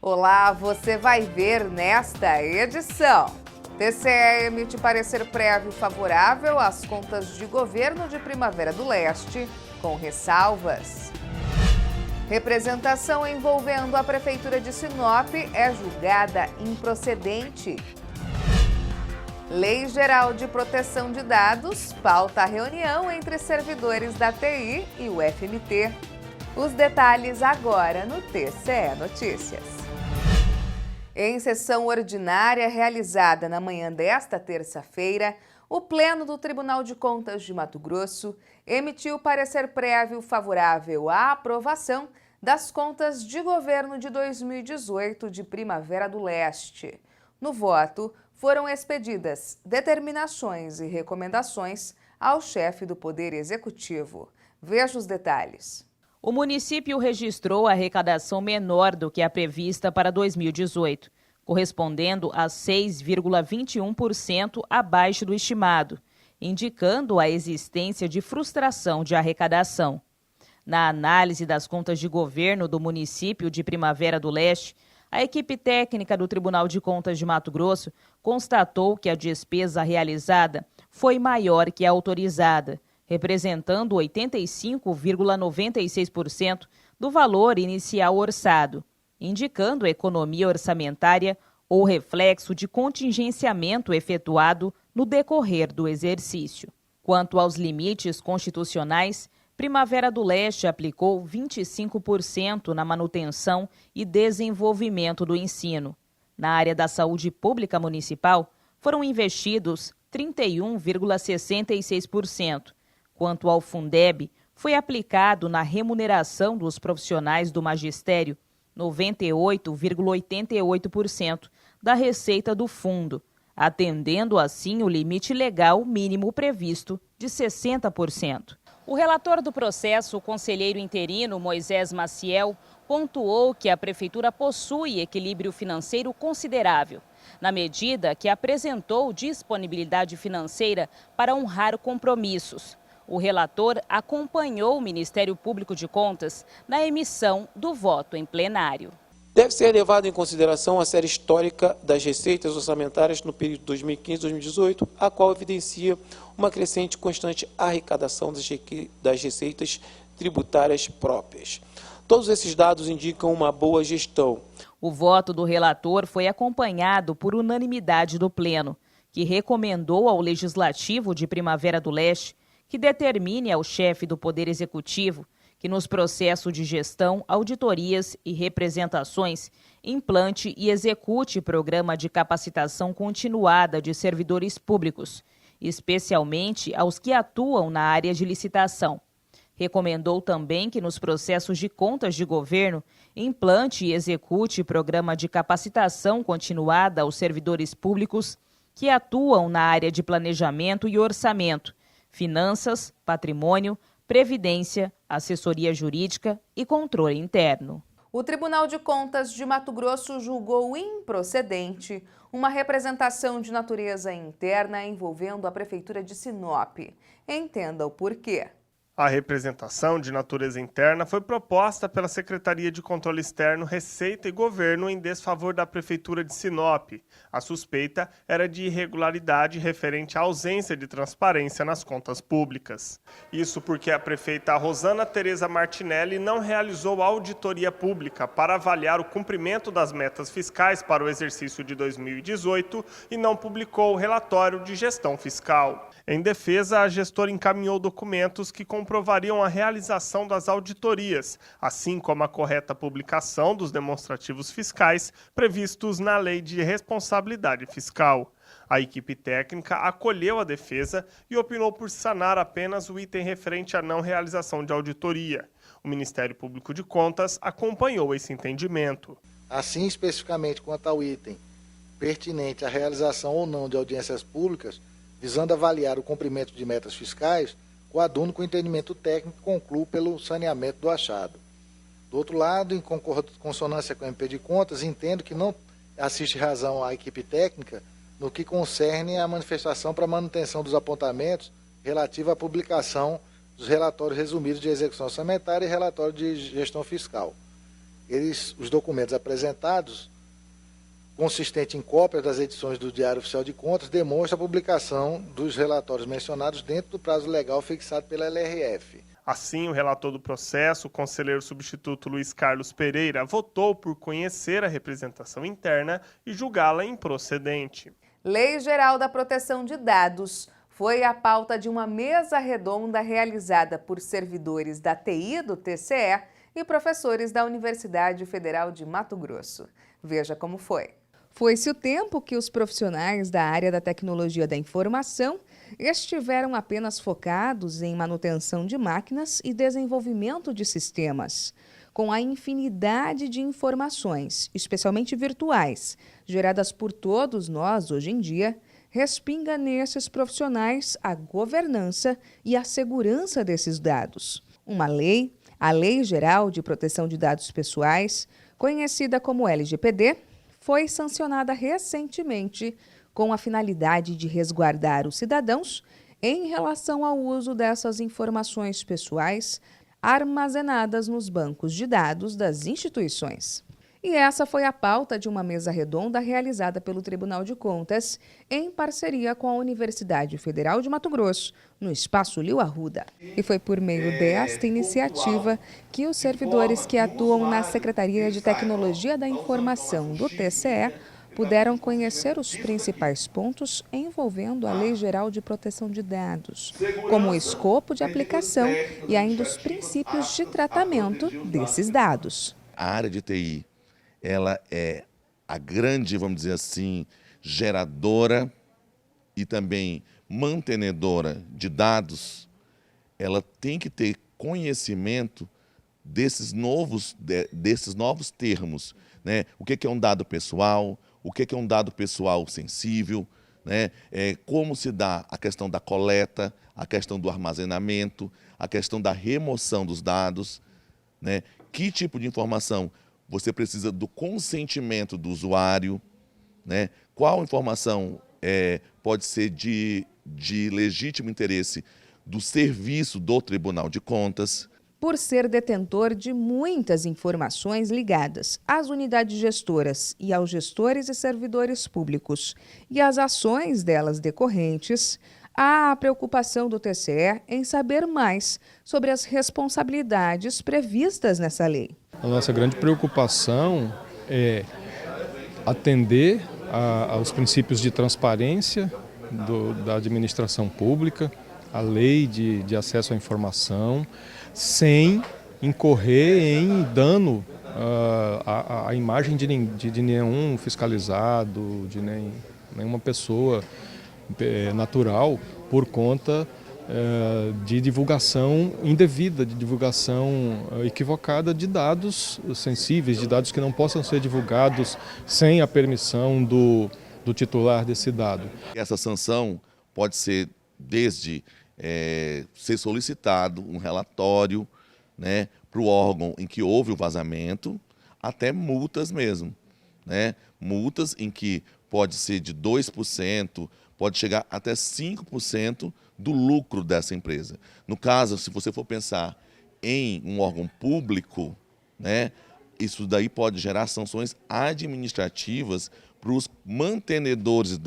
Olá, você vai ver nesta edição. TCE emite parecer prévio favorável às contas de governo de Primavera do Leste, com ressalvas. Representação envolvendo a Prefeitura de Sinop é julgada improcedente. Lei Geral de Proteção de Dados pauta a reunião entre servidores da TI e o FMT. Os detalhes agora no TCE Notícias. Em sessão ordinária realizada na manhã desta terça-feira, o Pleno do Tribunal de Contas de Mato Grosso emitiu parecer prévio favorável à aprovação das contas de governo de 2018 de Primavera do Leste. No voto, foram expedidas determinações e recomendações ao chefe do Poder Executivo. Veja os detalhes. O município registrou a arrecadação menor do que a prevista para 2018, correspondendo a 6,21% abaixo do estimado, indicando a existência de frustração de arrecadação. Na análise das contas de governo do município de Primavera do Leste, a equipe técnica do Tribunal de Contas de Mato Grosso constatou que a despesa realizada foi maior que a autorizada, representando 85,96% do valor inicial orçado, indicando economia orçamentária ou reflexo de contingenciamento efetuado no decorrer do exercício. Quanto aos limites constitucionais, Primavera do Leste aplicou 25% na manutenção e desenvolvimento do ensino. Na área da saúde pública municipal, foram investidos 31,66%. Quanto ao Fundeb, foi aplicado na remuneração dos profissionais do magistério 98,88% da receita do fundo, atendendo assim o limite legal mínimo previsto de 60%. O relator do processo, o conselheiro interino Moisés Maciel, pontuou que a Prefeitura possui equilíbrio financeiro considerável, na medida que apresentou disponibilidade financeira para honrar compromissos. O relator acompanhou o Ministério Público de Contas na emissão do voto em plenário. Deve ser levado em consideração a série histórica das receitas orçamentárias no período 2015-2018, a qual evidencia uma crescente e constante arrecadação das receitas tributárias próprias. Todos esses dados indicam uma boa gestão. O voto do relator foi acompanhado por unanimidade do Pleno, que recomendou ao Legislativo de Primavera do Leste que determine ao chefe do Poder Executivo que nos processos de gestão, auditorias e representações implante e execute programa de capacitação continuada de servidores públicos, especialmente aos que atuam na área de licitação. Recomendou também que nos processos de contas de governo implante e execute programa de capacitação continuada aos servidores públicos que atuam na área de planejamento e orçamento, finanças, patrimônio, previdência, assessoria jurídica e controle interno. O Tribunal de Contas de Mato Grosso julgou improcedente uma representação de natureza interna envolvendo a Prefeitura de Sinop. Entenda o porquê. A representação de natureza interna foi proposta pela Secretaria de Controle Externo, Receita e Governo em desfavor da Prefeitura de Sinop. A suspeita era de irregularidade referente à ausência de transparência nas contas públicas. Isso porque a prefeita Rosana Tereza Martinelli não realizou auditoria pública para avaliar o cumprimento das metas fiscais para o exercício de 2018 e não publicou o relatório de gestão fiscal. Em defesa, a gestora encaminhou documentos que comprovariam a realização das auditorias, assim como a correta publicação dos demonstrativos fiscais previstos na Lei de Responsabilidade Fiscal. A equipe técnica acolheu a defesa e opinou por sanar apenas o item referente à não realização de auditoria. O Ministério Público de Contas acompanhou esse entendimento. Assim, especificamente quanto ao item pertinente à realização ou não de audiências públicas, visando avaliar o cumprimento de metas fiscais, o aduno com entendimento técnico conclui pelo saneamento do achado. Do outro lado, em consonância com o MP de Contas, entendo que não assiste razão à equipe técnica no que concerne à manifestação para manutenção dos apontamentos relativa à publicação dos relatórios resumidos de execução orçamentária e relatório de gestão fiscal. os documentos apresentados, consistente em cópias das edições do Diário Oficial de Contas, demonstra a publicação dos relatórios mencionados dentro do prazo legal fixado pela LRF. Assim, o relator do processo, o conselheiro substituto Luiz Carlos Pereira, votou por conhecer a representação interna e julgá-la improcedente. Lei Geral da Proteção de Dados foi a pauta de uma mesa redonda realizada por servidores da TI do TCE e professores da Universidade Federal de Mato Grosso. Veja como foi. Foi-se o tempo que os profissionais da área da tecnologia da informação estiveram apenas focados em manutenção de máquinas e desenvolvimento de sistemas. Com a infinidade de informações, especialmente virtuais, geradas por todos nós hoje em dia, respinga nesses profissionais a governança e a segurança desses dados. Uma lei, a Lei Geral de Proteção de Dados Pessoais, conhecida como LGPD, foi sancionada recentemente com a finalidade de resguardar os cidadãos em relação ao uso dessas informações pessoais armazenadas nos bancos de dados das instituições. E essa foi a pauta de uma mesa redonda realizada pelo Tribunal de Contas em parceria com a Universidade Federal de Mato Grosso, no Espaço Lio Arruda. E foi por meio desta iniciativa que os servidores que atuam na Secretaria de Tecnologia da Informação do TCE puderam conhecer os principais pontos envolvendo a Lei Geral de Proteção de Dados, como o escopo de aplicação e ainda os princípios de tratamento desses dados. A área de TI, ela é a grande, vamos dizer assim, geradora e também mantenedora de dados. Ela tem que ter conhecimento desses novos termos, né? O que é um dado pessoal, o que é um dado pessoal sensível, né? Como se dá a questão da coleta, a questão do armazenamento, a questão da remoção dos dados, né? Que tipo de informação você precisa do consentimento do usuário, né? Qual informação pode ser de legítimo interesse do serviço do Tribunal de Contas. Por ser detentor de muitas informações ligadas às unidades gestoras e aos gestores e servidores públicos e às ações delas decorrentes, há a preocupação do TCE em saber mais sobre as responsabilidades previstas nessa lei. A nossa grande preocupação é atender aos princípios de transparência da administração pública, a lei de acesso à informação, sem incorrer em dano à imagem de nenhum fiscalizado, de nenhuma pessoa natural, por conta de divulgação indevida, de divulgação equivocada de dados sensíveis, de dados que não possam ser divulgados sem a permissão do titular desse dado. Essa sanção pode ser desde ser solicitado um relatório, né, para o órgão em que houve o vazamento, até multas mesmo, né? Multas em que pode ser de 2%, pode chegar até 5% do lucro dessa empresa. No caso, se você for pensar em um órgão público, né, isso daí pode gerar sanções administrativas para os mantenedores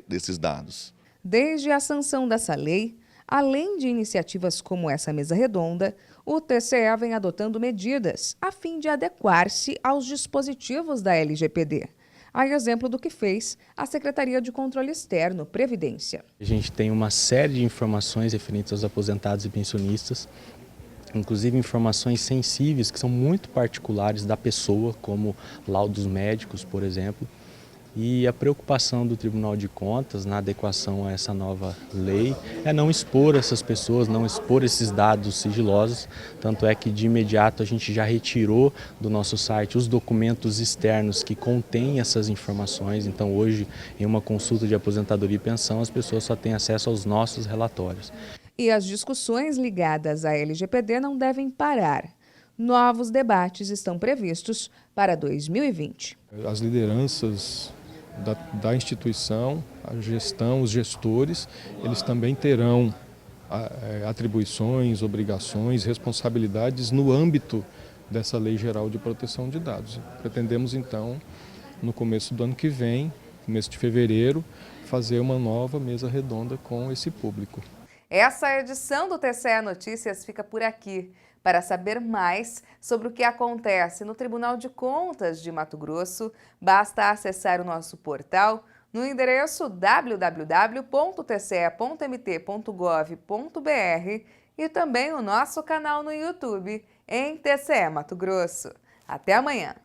desses dados. Desde a sanção dessa lei, além de iniciativas como essa mesa redonda, o TCE vem adotando medidas a fim de adequar-se aos dispositivos da LGPD. A exemplo do que fez a Secretaria de Controle Externo, Previdência. A gente tem uma série de informações referentes aos aposentados e pensionistas, inclusive informações sensíveis que são muito particulares da pessoa, como laudos médicos, por exemplo. E a preocupação do Tribunal de Contas na adequação a essa nova lei é não expor essas pessoas, não expor esses dados sigilosos. Tanto é que de imediato a gente já retirou do nosso site os documentos externos que contêm essas informações. Então hoje, em uma consulta de aposentadoria e pensão, as pessoas só têm acesso aos nossos relatórios. E as discussões ligadas à LGPD não devem parar. Novos debates estão previstos para 2020. As lideranças da instituição, a gestão, os gestores, eles também terão atribuições, obrigações, responsabilidades no âmbito dessa Lei Geral de Proteção de Dados. Pretendemos, então, no começo do ano que vem, começo de fevereiro, fazer uma nova mesa redonda com esse público. Essa edição do TCE Notícias fica por aqui. Para saber mais sobre o que acontece no Tribunal de Contas de Mato Grosso, basta acessar o nosso portal no endereço www.tce.mt.gov.br e também o nosso canal no YouTube em TCE Mato Grosso. Até amanhã!